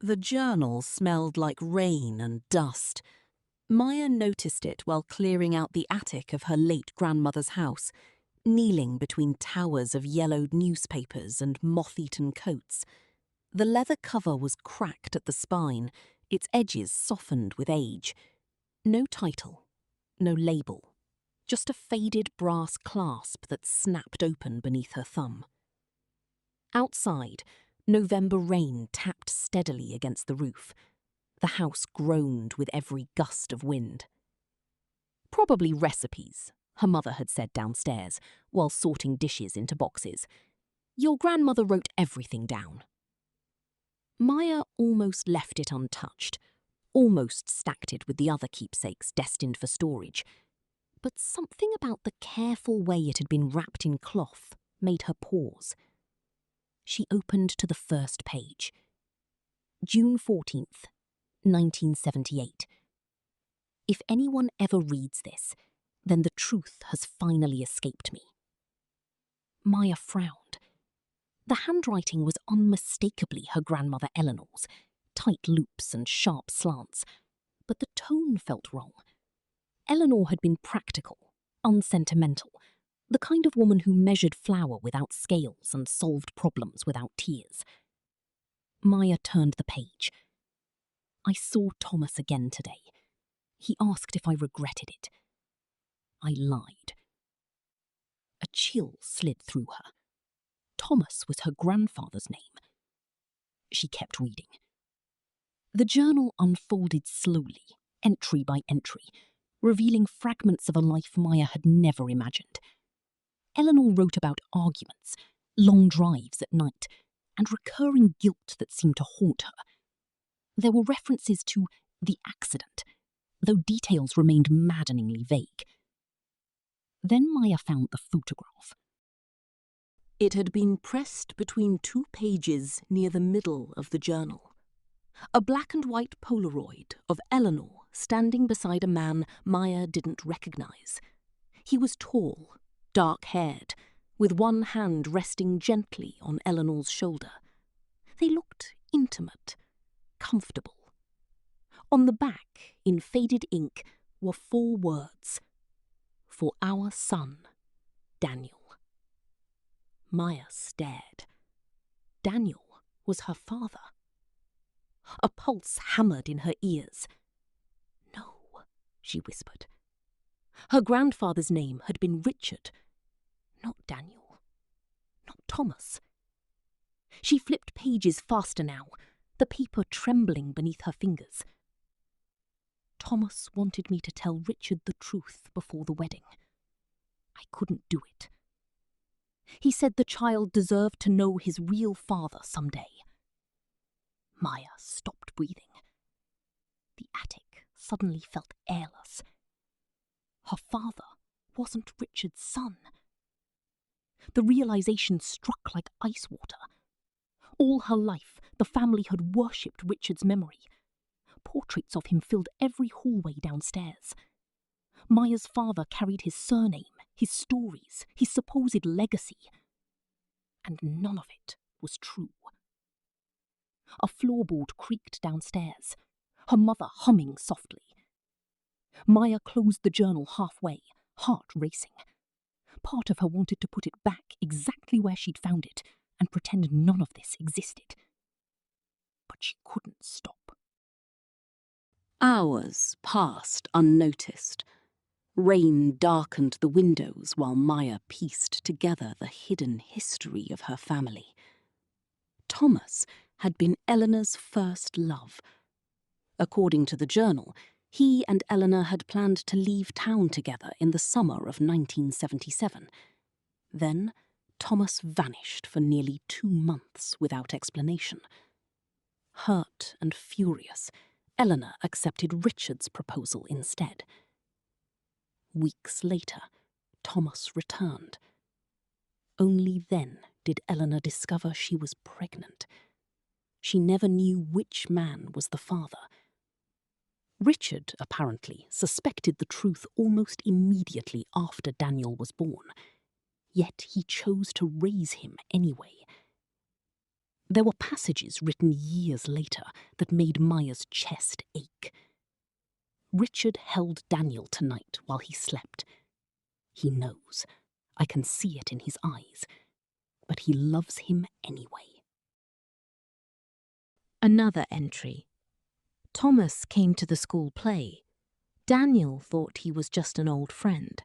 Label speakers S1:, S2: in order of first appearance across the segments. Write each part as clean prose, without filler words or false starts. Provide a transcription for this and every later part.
S1: The journal smelled like rain and dust. Maya noticed it while clearing out the attic of her late grandmother's house, kneeling between towers of yellowed newspapers and moth-eaten coats. The leather cover was cracked at the spine, its edges softened with age. No title, no label, just a faded brass clasp that snapped open beneath her thumb. Outside, November rain tapped steadily against the roof. The house groaned with every gust of wind. Probably recipes, her mother had said downstairs, while sorting dishes into boxes. Your grandmother wrote everything down. Maya almost left it untouched, almost stacked it with the other keepsakes destined for storage. But something about the careful way it had been wrapped in cloth made her pause. She opened to the first page. June 14th, 1978. If anyone ever reads this, then the truth has finally escaped me. Maya frowned. The handwriting was unmistakably her grandmother Eleanor's, tight loops and sharp slants, but the tone felt wrong. Eleanor had been practical, unsentimental, the kind of woman who measured flour without scales and solved problems without tears. Maya turned the page. I saw Thomas again today. He asked if I regretted it. I lied. A chill slid through her. Thomas was her grandfather's name. She kept reading. The journal unfolded slowly, entry by entry, revealing fragments of a life Maya had never imagined. Eleanor wrote about arguments, long drives at night, and recurring guilt that seemed to haunt her. There were references to the accident, though details remained maddeningly vague. Then Maya found the photograph. It had been pressed between two pages near the middle of the journal. A black and white Polaroid of Eleanor standing beside a man Maya didn't recognize. He was tall, dark-haired, with one hand resting gently on Eleanor's shoulder. They looked intimate, comfortable. On the back, in faded ink, were 4 words. For our son, Daniel. Maya stared. Daniel was her father. A pulse hammered in her ears. No, she whispered. Her grandfather's name had been Richard, not Daniel, not Thomas. She flipped pages faster now, the paper trembling beneath her fingers. Thomas wanted me to tell Richard the truth before the wedding. I couldn't do it. He said the child deserved to know his real father someday. Maya stopped breathing. The attic suddenly felt airless. Her father wasn't Richard's son. The realization struck like ice water. All her life, the family had worshipped Richard's memory. Portraits of him filled every hallway downstairs. Maya's father carried his surname, his stories, his supposed legacy. And none of it was true. A floorboard creaked downstairs, her mother humming softly. Maya closed the journal halfway, heart racing. Part of her wanted to put it back exactly where she'd found it and pretend none of this existed. But she couldn't stop. Hours passed unnoticed. Rain darkened the windows while Maya pieced together the hidden history of her family. Thomas had been Eleanor's first love. According to the journal, he and Eleanor had planned to leave town together in the summer of 1977. Then, Thomas vanished for nearly 2 months without explanation. Hurt and furious, Eleanor accepted Richard's proposal instead. Weeks later, Thomas returned. Only then did Eleanor discover she was pregnant. She never knew which man was the father. Richard, apparently, suspected the truth almost immediately after Daniel was born. Yet he chose to raise him anyway.
S2: There were passages written years later that made Maya's chest ache. Richard held Daniel tonight while he slept. He knows. I can see it in his eyes. But he loves him anyway.
S1: Another entry. Thomas came to the school play. Daniel thought he was just an old friend.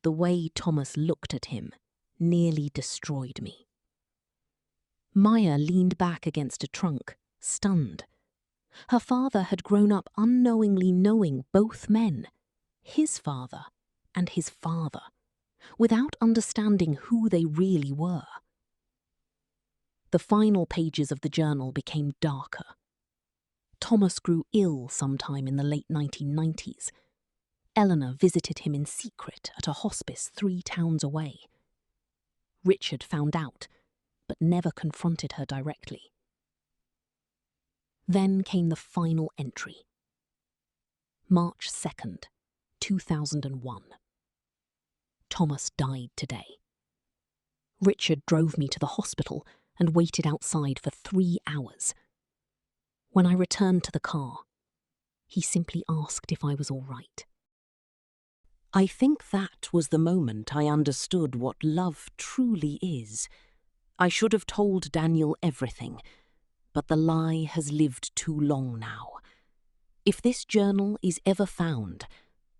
S1: The way Thomas looked at him nearly destroyed me. Maya leaned back against a trunk, stunned. Her father had grown up unknowingly knowing both men, his father and his father, without understanding who they really were. The final pages of the journal became darker. Thomas grew ill sometime in the late 1990s. Eleanor visited him in secret at a hospice 3 towns away. Richard found out, but never confronted her directly. Then came the final entry. March 2nd, 2001. Thomas died today. Richard drove me to the hospital and waited outside for 3 hours. When I returned to the car, he simply asked if I was all right. I think that was the moment I understood what love truly is. I should have told Daniel everything, but the lie has lived too long now. If this journal is ever found,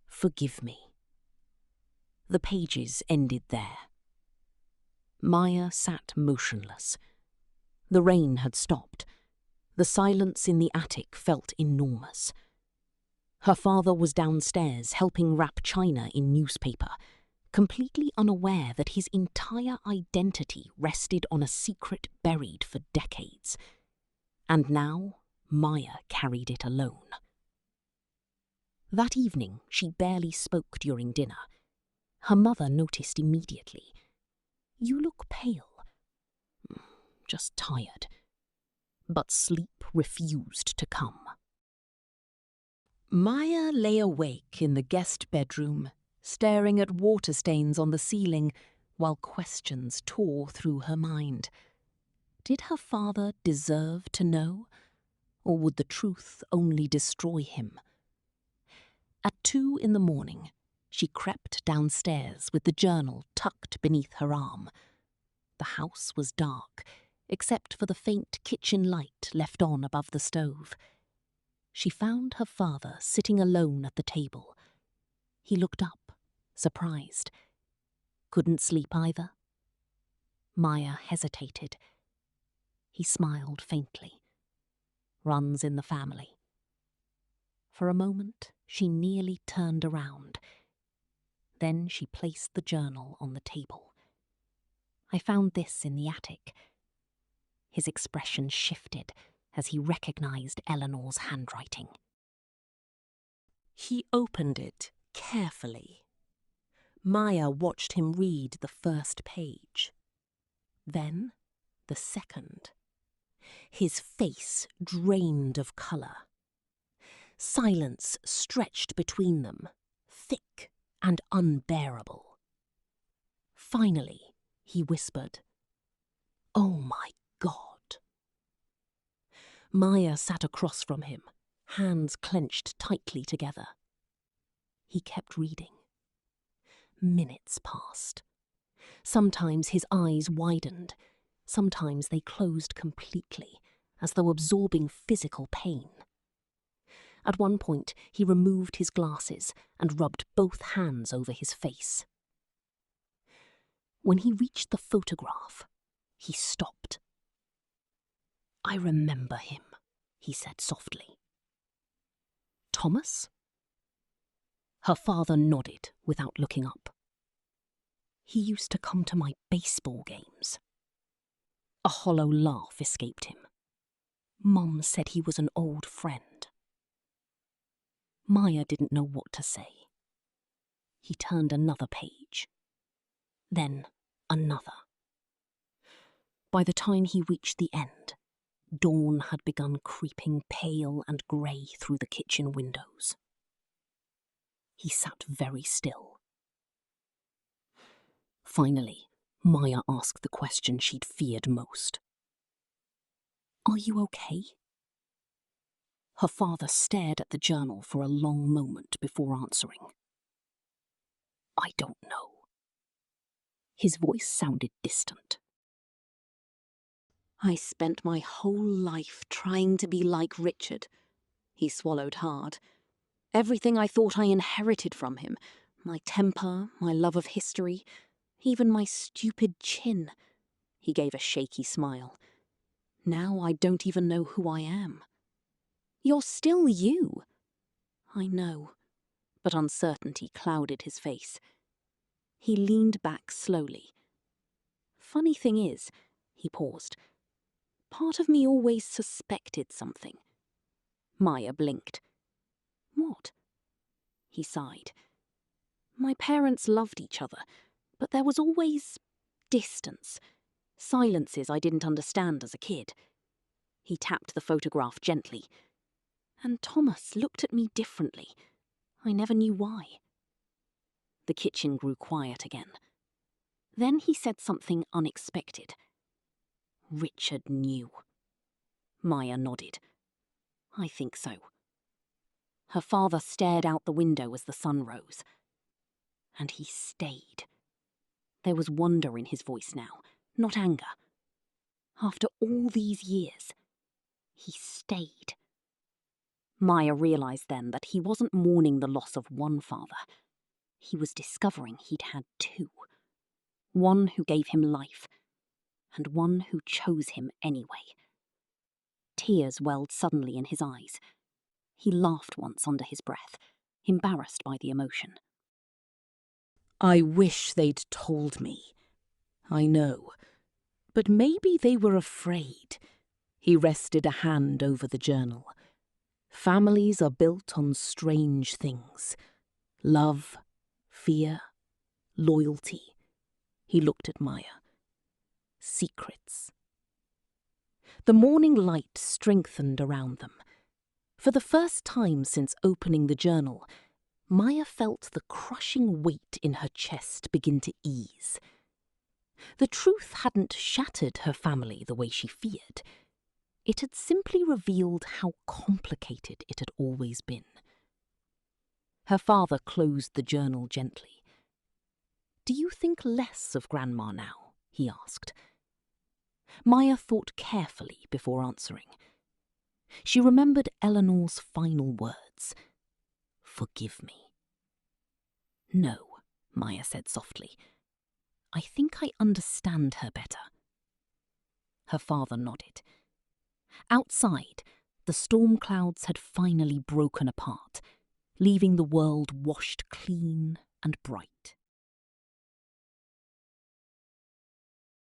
S1: forgive me. The pages ended there. Maya sat motionless. The rain had stopped. The silence in the attic felt enormous. Her father was downstairs helping wrap china in newspaper, completely unaware that his entire identity rested on a secret buried for decades. And now Maya carried it alone. That evening, she barely spoke during dinner. Her mother noticed immediately. "You look pale." "Just tired." But sleep refused to come. Maya lay awake in the guest bedroom, staring at water stains on the ceiling while questions tore through her mind. Did her father deserve to know, or would the truth only destroy him? At 2 in the morning, she crept downstairs with the journal tucked beneath her arm. The house was dark, except for the faint kitchen light left on above the stove. She found her father sitting alone at the table. He looked up, surprised. Couldn't sleep either? Maya hesitated. He smiled faintly. Runs in the family. For a moment, she nearly turned around. Then she placed the journal on the table. "I found this in the attic." His expression shifted as he recognized Eleanor's handwriting. He opened it carefully. Maya watched him read the first page. Then the second. His face drained of colour. Silence stretched between them, thick and unbearable. Finally, he whispered, "Oh my God." Maya sat across from him, hands clenched tightly together. He kept reading. Minutes passed. Sometimes his eyes widened, sometimes they closed completely, as though absorbing physical pain. At one point, he removed his glasses and rubbed both hands over his face. When he reached the photograph, he stopped. "I remember him," he said softly. "Thomas?" Her father nodded without looking up. "He used to come to my baseball games." A hollow laugh escaped him. "Mum said he was an old friend." Maya didn't know what to say. He turned another page. Then another. By the time he reached the end, dawn had begun creeping pale and grey through the kitchen windows. He sat very still. Finally, Maya asked the question she'd feared most.
S2: Are you okay? Her father stared at the journal for a long moment before answering. I don't know. His voice sounded distant.
S1: I spent my whole life trying to be like Richard. He swallowed hard. Everything I thought I inherited from him, my temper, my love of history, even my stupid chin. He gave a shaky smile. Now I don't even know who I am. You're still you. I know, but uncertainty clouded his face. He leaned back slowly. Funny thing is, he paused. Part of me always suspected something. Maya blinked. What? He sighed. My parents loved each other, but there was always distance. Silences I didn't understand as a kid. He tapped the photograph gently. And Thomas looked at me differently. I never knew why. The kitchen grew quiet again. Then he said something unexpected. Richard knew. Maya nodded. I think so. Her father stared out the window as the sun rose. And he stayed. There was wonder in his voice now, not anger. After all these years, he stayed. Maya realized then that he wasn't mourning the loss of one father. He was discovering he'd had two. One who gave him life, and one who chose him anyway. Tears welled suddenly in his eyes. He laughed once under his breath, embarrassed by the emotion. I wish they'd told me. I know. But maybe they were afraid. He rested a hand over the journal. Families are built on strange things. Love, fear, loyalty. He looked at Maya. Secrets. The morning light strengthened around them. For the first time since opening the journal, Maya felt the crushing weight in her chest begin to ease. The truth hadn't shattered her family the way she feared. It had simply revealed how complicated it had always been. Her father closed the journal gently. Do you think less of Grandma now? He asked. Maya thought carefully before answering. She remembered Eleanor's final words. Forgive me. No, Maya said softly. I think I understand her better. Her father nodded. Outside, the storm clouds had finally broken apart, leaving the world washed clean and bright.